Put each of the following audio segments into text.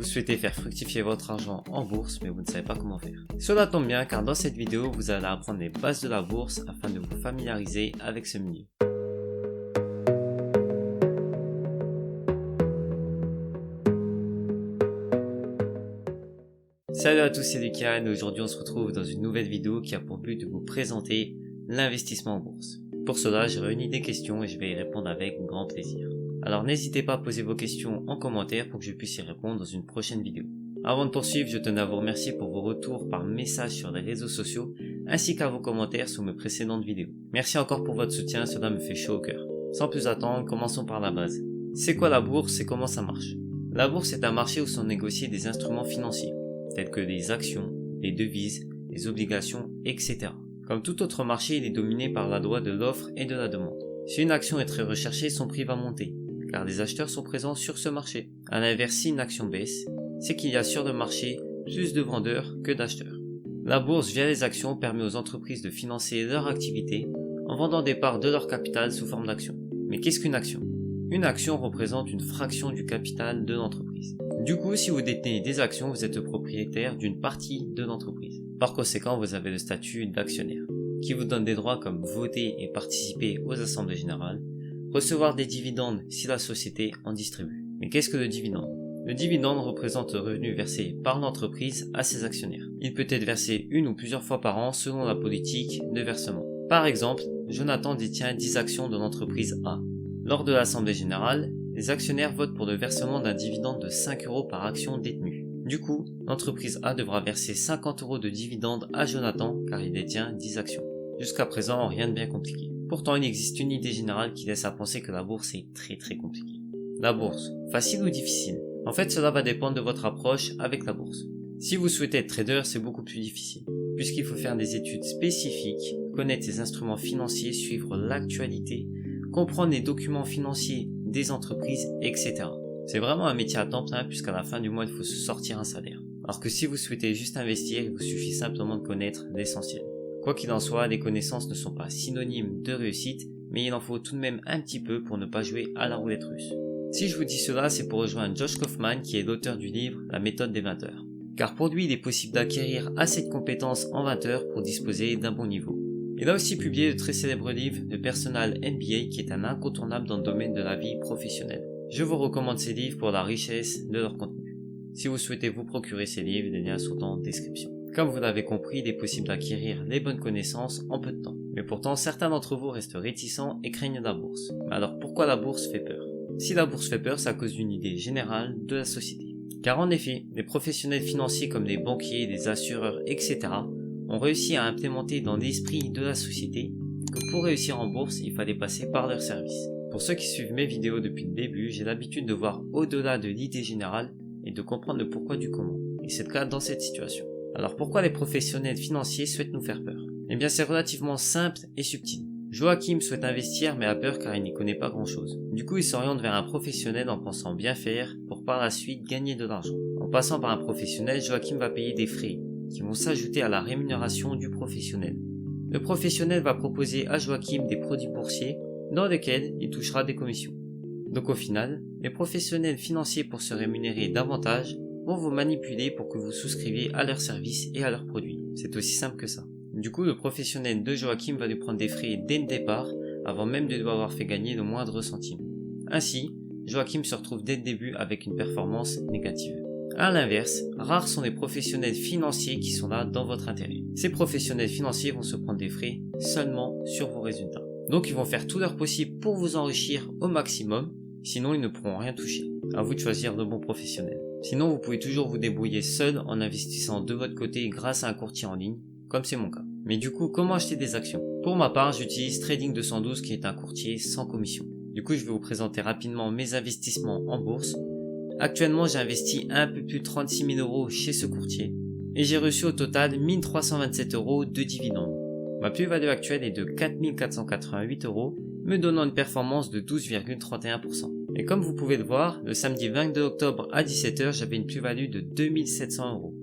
Vous souhaitez faire fructifier votre argent en bourse mais vous ne savez pas comment faire. Cela tombe bien car dans cette vidéo vous allez apprendre les bases de la bourse afin de vous familiariser avec ce milieu. Salut à tous, c'est Lucas et aujourd'hui on se retrouve dans une nouvelle vidéo qui a pour but de vous présenter l'investissement en bourse. Pour cela, j'ai réuni des questions et je vais y répondre avec grand plaisir. Alors n'hésitez pas à poser vos questions en commentaire pour que je puisse y répondre dans une prochaine vidéo. Avant de poursuivre, je tenais à vous remercier pour vos retours par message sur les réseaux sociaux ainsi qu'à vos commentaires sous mes précédentes vidéos. Merci encore pour votre soutien, cela me fait chaud au cœur. Sans plus attendre, commençons par la base. C'est quoi la bourse et comment ça marche? La bourse est un marché où sont négociés des instruments financiers, tels que les actions, les devises, les obligations, etc. Comme tout autre marché, il est dominé par la loi de l'offre et de la demande. Si une action est très recherchée, son prix va monter, car des acheteurs sont présents sur ce marché. À l'inverse, si une action baisse, c'est qu'il y a sur le marché plus de vendeurs que d'acheteurs. La bourse, via les actions, permet aux entreprises de financer leur activité en vendant des parts de leur capital sous forme d'actions. Mais qu'est-ce qu'une action? Une action représente une fraction du capital de l'entreprise. Du coup, si vous détenez des actions, vous êtes propriétaire d'une partie de l'entreprise. Par conséquent, vous avez le statut d'actionnaire, qui vous donne des droits comme voter et participer aux assemblées générales, recevoir des dividendes si la société en distribue. Mais qu'est-ce que le dividende? Le dividende représente le revenu versé par l'entreprise à ses actionnaires. Il peut être versé une ou plusieurs fois par an selon la politique de versement. Par exemple, Jonathan détient 10 actions de l'entreprise A. Lors de l'assemblée générale, les actionnaires votent pour le versement d'un dividende de 5 € par action détenue. Du coup, l'entreprise A devra verser 50 € de dividende à Jonathan car il détient 10 actions. Jusqu'à présent, rien de bien compliqué. Pourtant, il existe une idée générale qui laisse à penser que la bourse est très compliquée. La bourse, facile ou difficile? En fait, cela va dépendre de votre approche avec la bourse. Si vous souhaitez être trader, c'est beaucoup plus difficile, puisqu'il faut faire des études spécifiques, connaître les instruments financiers, suivre l'actualité, comprendre les documents financiers des entreprises, etc. C'est vraiment un métier à temps plein puisqu'à la fin du mois il faut se sortir un salaire. Alors que si vous souhaitez juste investir, il vous suffit simplement de connaître l'essentiel. Quoi qu'il en soit, les connaissances ne sont pas synonymes de réussite, mais il en faut tout de même un petit peu pour ne pas jouer à la roulette russe. Si je vous dis cela, c'est pour rejoindre Josh Kaufman qui est l'auteur du livre La méthode des 20 heures. Car pour lui, il est possible d'acquérir assez de compétences en 20 heures pour disposer d'un bon niveau. Il a aussi publié le très célèbre livre de Personal MBA qui est un incontournable dans le domaine de la vie professionnelle. Je vous recommande ces livres pour la richesse de leur contenu. Si vous souhaitez vous procurer ces livres, les liens sont en description. Comme vous l'avez compris, il est possible d'acquérir les bonnes connaissances en peu de temps. Mais pourtant, certains d'entre vous restent réticents et craignent la bourse. Mais alors pourquoi la bourse fait peur? Si la bourse fait peur, c'est à cause d'une idée générale de la société. Car en effet, les professionnels financiers comme les banquiers, les assureurs, etc. ont réussi à implémenter dans l'esprit de la société que pour réussir en bourse, il fallait passer par leurs services. Pour ceux qui suivent mes vidéos depuis le début, j'ai l'habitude de voir au-delà de l'idée générale et de comprendre le pourquoi du comment. Et c'est le cas dans cette situation. Alors pourquoi les professionnels financiers souhaitent nous faire peur? Eh bien c'est relativement simple et subtil. Joachim souhaite investir mais a peur car il n'y connaît pas grand chose. Du coup il s'oriente vers un professionnel en pensant bien faire pour par la suite gagner de l'argent. En passant par un professionnel, Joachim va payer des frais qui vont s'ajouter à la rémunération du professionnel. Le professionnel va proposer à Joachim des produits boursiers dans lesquels il touchera des commissions. Donc au final, les professionnels financiers pour se rémunérer davantage vont vous manipuler pour que vous souscriviez à leurs services et à leurs produits. C'est aussi simple que ça. Du coup, le professionnel de Joachim va lui prendre des frais dès le départ, avant même de lui avoir fait gagner le moindre centime. Ainsi, Joachim se retrouve dès le début avec une performance négative. À l'inverse, rares sont les professionnels financiers qui sont là dans votre intérêt. Ces professionnels financiers vont se prendre des frais seulement sur vos résultats. Donc ils vont faire tout leur possible pour vous enrichir au maximum, sinon ils ne pourront rien toucher. À vous de choisir le bon professionnel. Sinon vous pouvez toujours vous débrouiller seul en investissant de votre côté grâce à un courtier en ligne, comme c'est mon cas. Mais du coup, comment acheter des actions? Pour ma part, j'utilise Trading 212 qui est un courtier sans commission. Du coup, je vais vous présenter rapidement mes investissements en bourse. Actuellement, j'ai investi un peu plus de 36 000 € chez ce courtier et j'ai reçu au total 1327 € de dividendes. Ma plus-value actuelle est de 4 488 €, me donnant une performance de 12,31%. Et comme vous pouvez le voir, le samedi 22 octobre à 17 h, j'avais une plus-value de 2700 €.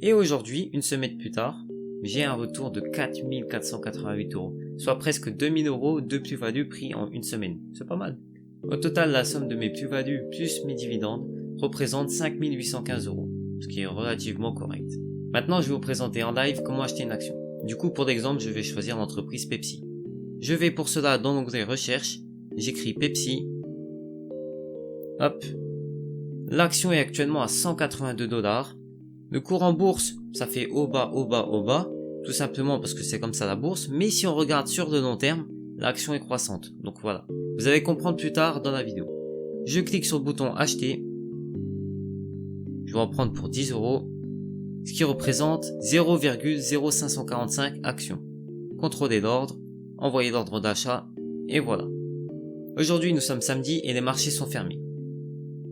Et aujourd'hui, une semaine plus tard, j'ai un retour de 4 488 €, soit presque 2000 € de plus-value pris en une semaine. C'est pas mal. Au total, la somme de mes plus-values plus mes dividendes représente 5 815 €, ce qui est relativement correct. Maintenant, je vais vous présenter en live comment acheter une action. Du coup, pour l'exemple, je vais choisir l'entreprise Pepsi. Je vais pour cela dans l'onglet recherche, j'écris Pepsi. Hop. L'action est actuellement à 182 $. Le cours en bourse, ça fait haut bas, haut bas, haut bas, tout simplement parce que c'est comme ça la bourse, mais si on regarde sur le long terme, l'action est croissante. Donc voilà. Vous allez comprendre plus tard dans la vidéo. Je clique sur le bouton acheter. Je vais en prendre pour 10 €, ce qui représente 0,0545 actions. Contrôler l'ordre, envoyer l'ordre d'achat, et voilà. Aujourd'hui, nous sommes samedi et les marchés sont fermés.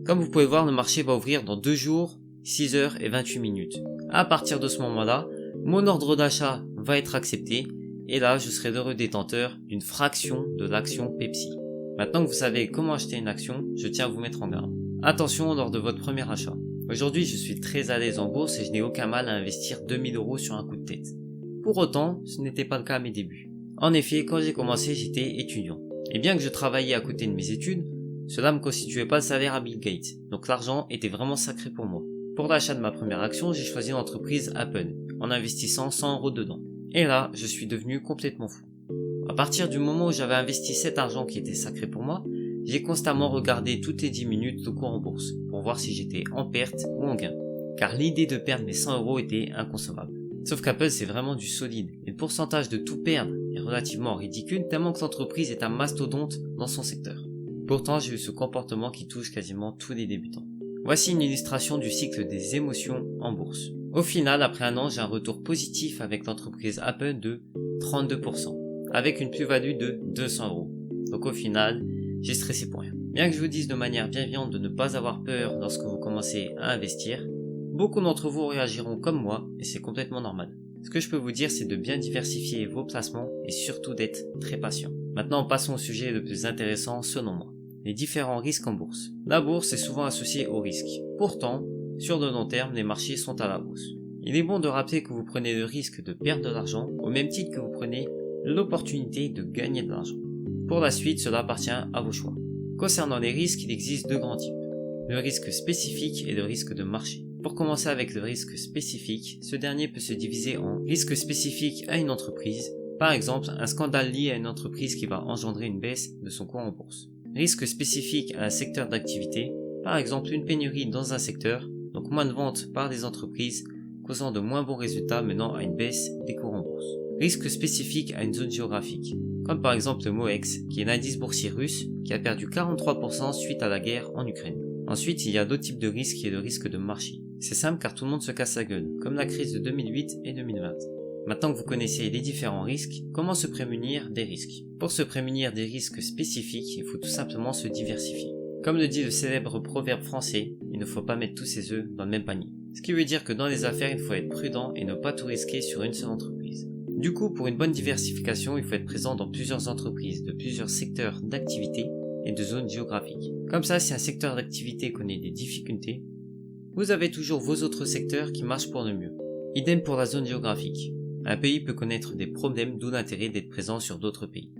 Comme vous pouvez voir, le marché va ouvrir dans 2 jours, 6 heures et 28 minutes. À partir de ce moment-là, mon ordre d'achat va être accepté et là, je serai l'heureux détenteur d'une fraction de l'action Pepsi. Maintenant que vous savez comment acheter une action, je tiens à vous mettre en garde. Attention lors de votre premier achat. Aujourd'hui, je suis très à l'aise en bourse et je n'ai aucun mal à investir 2000 € sur un coup de tête. Pour autant, ce n'était pas le cas à mes débuts. En effet, quand j'ai commencé, j'étais étudiant. Et bien que je travaillais à côté de mes études, cela ne me constituait pas le salaire à Bill Gates, donc l'argent était vraiment sacré pour moi. Pour l'achat de ma première action, j'ai choisi l'entreprise Apple, en investissant 100 € dedans. Et là, je suis devenu complètement fou. À partir du moment où j'avais investi cet argent qui était sacré pour moi, j'ai constamment regardé toutes les 10 minutes le cours en bourse, pour voir si j'étais en perte ou en gain. Car l'idée de perdre mes 100 € était inconcevable. Sauf qu'Apple c'est vraiment du solide, et le pourcentage de tout perdre est relativement ridicule tellement que l'entreprise est un mastodonte dans son secteur. Pourtant, j'ai eu ce comportement qui touche quasiment tous les débutants. Voici une illustration du cycle des émotions en bourse. Au final, après un an, j'ai un retour positif avec l'entreprise Apple de 32%, avec une plus-value de 200 €. Donc au final, j'ai stressé pour rien. Bien que je vous dise de manière bienveillante de ne pas avoir peur lorsque vous commencez à investir, beaucoup d'entre vous réagiront comme moi et c'est complètement normal. Ce que je peux vous dire, c'est de bien diversifier vos placements et surtout d'être très patient. Maintenant, passons au sujet le plus intéressant selon moi. Les différents risques en bourse. La bourse est souvent associée au risque. Pourtant, sur le long terme, les marchés sont à la hausse. Il est bon de rappeler que vous prenez le risque de perdre de l'argent au même titre que vous prenez l'opportunité de gagner de l'argent. Pour la suite, cela appartient à vos choix. Concernant les risques, il existe 2 grands types. Le risque spécifique et le risque de marché. Pour commencer avec le risque spécifique, ce dernier peut se diviser en risque spécifique à une entreprise, par exemple un scandale lié à une entreprise qui va engendrer une baisse de son cours en bourse. Risque spécifique à un secteur d'activité, par exemple une pénurie dans un secteur, donc moins de ventes par des entreprises, causant de moins bons résultats menant à une baisse des cours en bourse. Risque spécifique à une zone géographique, comme par exemple le MOEX, qui est l'indice boursier russe, qui a perdu 43% suite à la guerre en Ukraine. Ensuite, il y a d'autres types de risques qui est le risque de marché. C'est simple car tout le monde se casse la gueule, comme la crise de 2008 et 2020. Maintenant que vous connaissez les différents risques, comment se prémunir des risques? Pour se prémunir des risques spécifiques, il faut tout simplement se diversifier. Comme le dit le célèbre proverbe français, il ne faut pas mettre tous ses œufs dans le même panier. Ce qui veut dire que dans les affaires, il faut être prudent et ne pas tout risquer sur une seule entreprise. Du coup, pour une bonne diversification, il faut être présent dans plusieurs entreprises, de plusieurs secteurs d'activité et de zones géographiques. Comme ça, si un secteur d'activité connaît des difficultés, vous avez toujours vos autres secteurs qui marchent pour le mieux. Idem pour la zone géographique. Un pays peut connaître des problèmes, d'où l'intérêt d'être présent sur d'autres pays.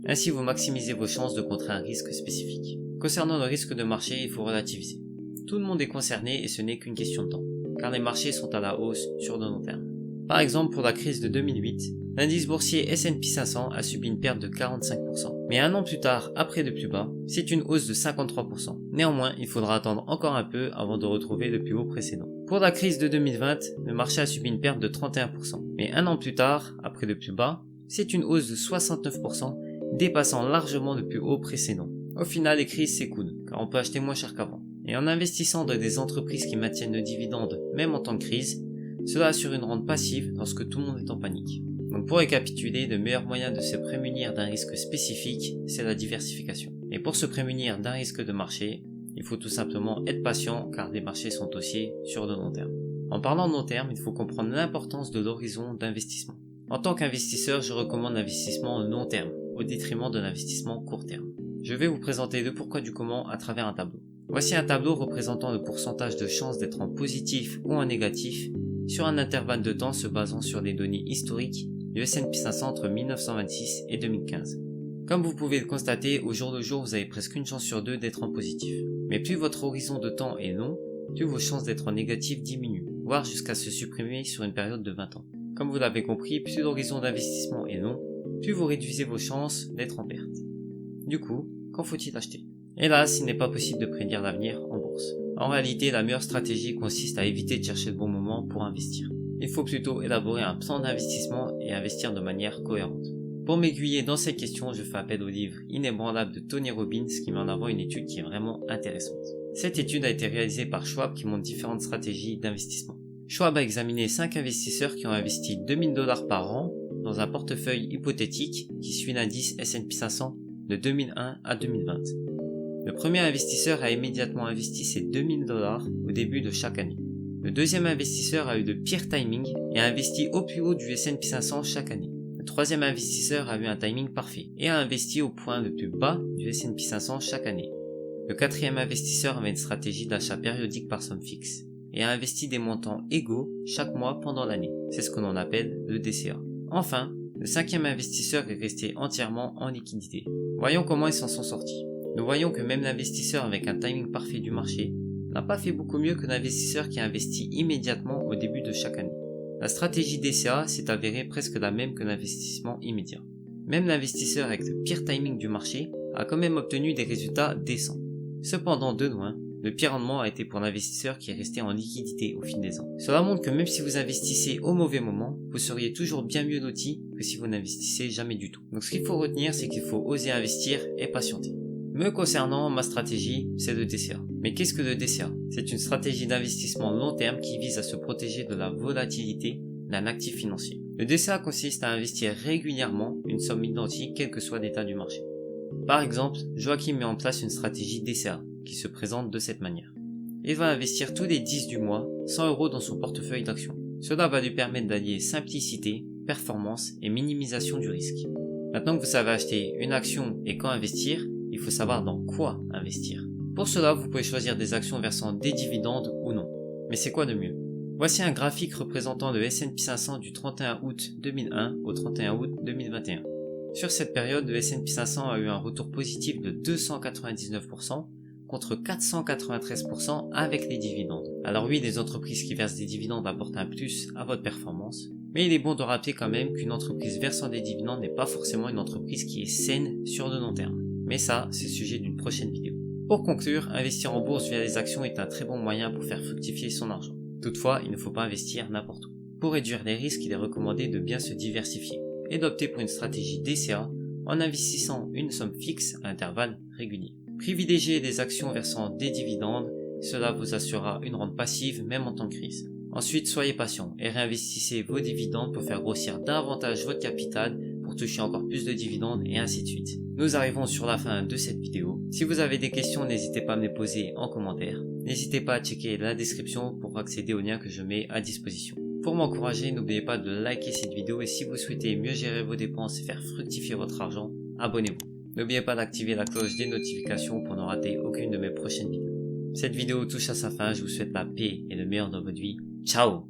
Ainsi, vous maximisez vos chances de contrer un risque spécifique. Concernant le risque de marché, il faut relativiser. Tout le monde est concerné et ce n'est qu'une question de temps, car les marchés sont à la hausse sur le long terme. Par exemple, pour la crise de 2008, l'indice boursier S&P 500 a subi une perte de 45%. Mais un an plus tard, après le plus bas, c'est une hausse de 53%. Néanmoins, il faudra attendre encore un peu avant de retrouver le plus haut précédent. Pour la crise de 2020, le marché a subi une perte de 31%. Mais un an plus tard, après le plus bas, c'est une hausse de 69%, dépassant largement le plus haut précédent. Au final, les crises s'écoulent, car on peut acheter moins cher qu'avant. Et en investissant dans des entreprises qui maintiennent le dividende, même en temps de crise, cela assure une rente passive lorsque tout le monde est en panique. Donc pour récapituler, le meilleur moyen de se prémunir d'un risque spécifique, c'est la diversification. Et pour se prémunir d'un risque de marché, il faut tout simplement être patient car les marchés sont haussiers sur le long terme. En parlant de long terme, il faut comprendre l'importance de l'horizon d'investissement. En tant qu'investisseur, je recommande l'investissement long terme, au détriment de l'investissement court terme. Je vais vous présenter le pourquoi du comment à travers un tableau. Voici un tableau représentant le pourcentage de chances d'être en positif ou en négatif sur un intervalle de temps se basant sur les données historiques du S&P 500 entre 1926 et 2015. Comme vous pouvez le constater, au jour le jour, vous avez presque une chance sur deux d'être en positif. Mais plus votre horizon de temps est long, plus vos chances d'être en négatif diminuent, voire jusqu'à se supprimer sur une période de 20 ans. Comme vous l'avez compris, plus l'horizon d'investissement est long, plus vous réduisez vos chances d'être en perte. Du coup, quand faut-il acheter? Hélas, il n'est pas possible de prédire l'avenir en bourse. En réalité, la meilleure stratégie consiste à éviter de chercher le bon moment pour investir. Il faut plutôt élaborer un plan d'investissement et investir de manière cohérente. Pour m'aiguiller dans cette question, je fais appel au livre Inébranlable de Tony Robbins qui met en avant une étude qui est vraiment intéressante. Cette étude a été réalisée par Schwab qui montre différentes stratégies d'investissement. Schwab a examiné 5 investisseurs qui ont investi $2000 par an dans un portefeuille hypothétique qui suit l'indice S&P 500 de 2001 à 2020. Le premier investisseur a immédiatement investi ses $2000 au début de chaque année. Le deuxième investisseur a eu de pire timing et a investi au plus haut du S&P 500 chaque année. Le troisième investisseur a eu un timing parfait et a investi au point le plus bas du S&P 500 chaque année. Le quatrième investisseur avait une stratégie d'achat périodique par somme fixe et a investi des montants égaux chaque mois pendant l'année. C'est ce que l'on appelle le DCA. Enfin, le cinquième investisseur est resté entièrement en liquidité. Voyons comment ils s'en sont sortis. Nous voyons que même l'investisseur avec un timing parfait du marché n'a pas fait beaucoup mieux que l'investisseur qui a investi immédiatement au début de chaque année. La stratégie DCA s'est avérée presque la même que l'investissement immédiat. Même l'investisseur avec le pire timing du marché a quand même obtenu des résultats décents. Cependant, de loin, le pire rendement a été pour l'investisseur qui est resté en liquidité au fil des ans. Cela montre que même si vous investissez au mauvais moment, vous seriez toujours bien mieux loti que si vous n'investissez jamais du tout. Donc ce qu'il faut retenir, c'est qu'il faut oser investir et patienter. Me concernant, ma stratégie, c'est le DCA. Mais qu'est-ce que le DCA? C'est une stratégie d'investissement long terme qui vise à se protéger de la volatilité d'un actif financier. Le DCA consiste à investir régulièrement une somme identique quel que soit l'état du marché. Par exemple, Joachim met en place une stratégie DCA qui se présente de cette manière. Il va investir tous les 10 du mois 100 € dans son portefeuille d'actions. Cela va lui permettre d'allier simplicité, performance et minimisation du risque. Maintenant que vous savez acheter une action et quand investir, il faut savoir dans quoi investir. Pour cela, vous pouvez choisir des actions versant des dividendes ou non. Mais c'est quoi de mieux? Voici un graphique représentant le S&P 500 du 31 août 2001 au 31 août 2021. Sur cette période, le S&P 500 a eu un retour positif de 299% contre 493% avec les dividendes. Alors oui, les entreprises qui versent des dividendes apportent un plus à votre performance, mais il est bon de rappeler quand même qu'une entreprise versant des dividendes n'est pas forcément une entreprise qui est saine sur le long terme. Mais ça, c'est le sujet d'une prochaine vidéo. Pour conclure, investir en bourse via les actions est un très bon moyen pour faire fructifier son argent. Toutefois, il ne faut pas investir n'importe où. Pour réduire les risques, il est recommandé de bien se diversifier et d'opter pour une stratégie DCA en investissant une somme fixe à intervalles réguliers. Privilégiez les actions versant des dividendes, cela vous assurera une rente passive même en temps de crise. Ensuite, soyez patient et réinvestissez vos dividendes pour faire grossir davantage votre capital pour toucher encore plus de dividendes et ainsi de suite. Nous arrivons sur la fin de cette vidéo. Si vous avez des questions, n'hésitez pas à me les poser en commentaire. N'hésitez pas à checker la description pour accéder aux liens que je mets à disposition. Pour m'encourager, n'oubliez pas de liker cette vidéo et si vous souhaitez mieux gérer vos dépenses et faire fructifier votre argent, abonnez-vous. N'oubliez pas d'activer la cloche des notifications pour ne rater aucune de mes prochaines vidéos. Cette vidéo touche à sa fin, je vous souhaite la paix et le meilleur dans votre vie. Ciao!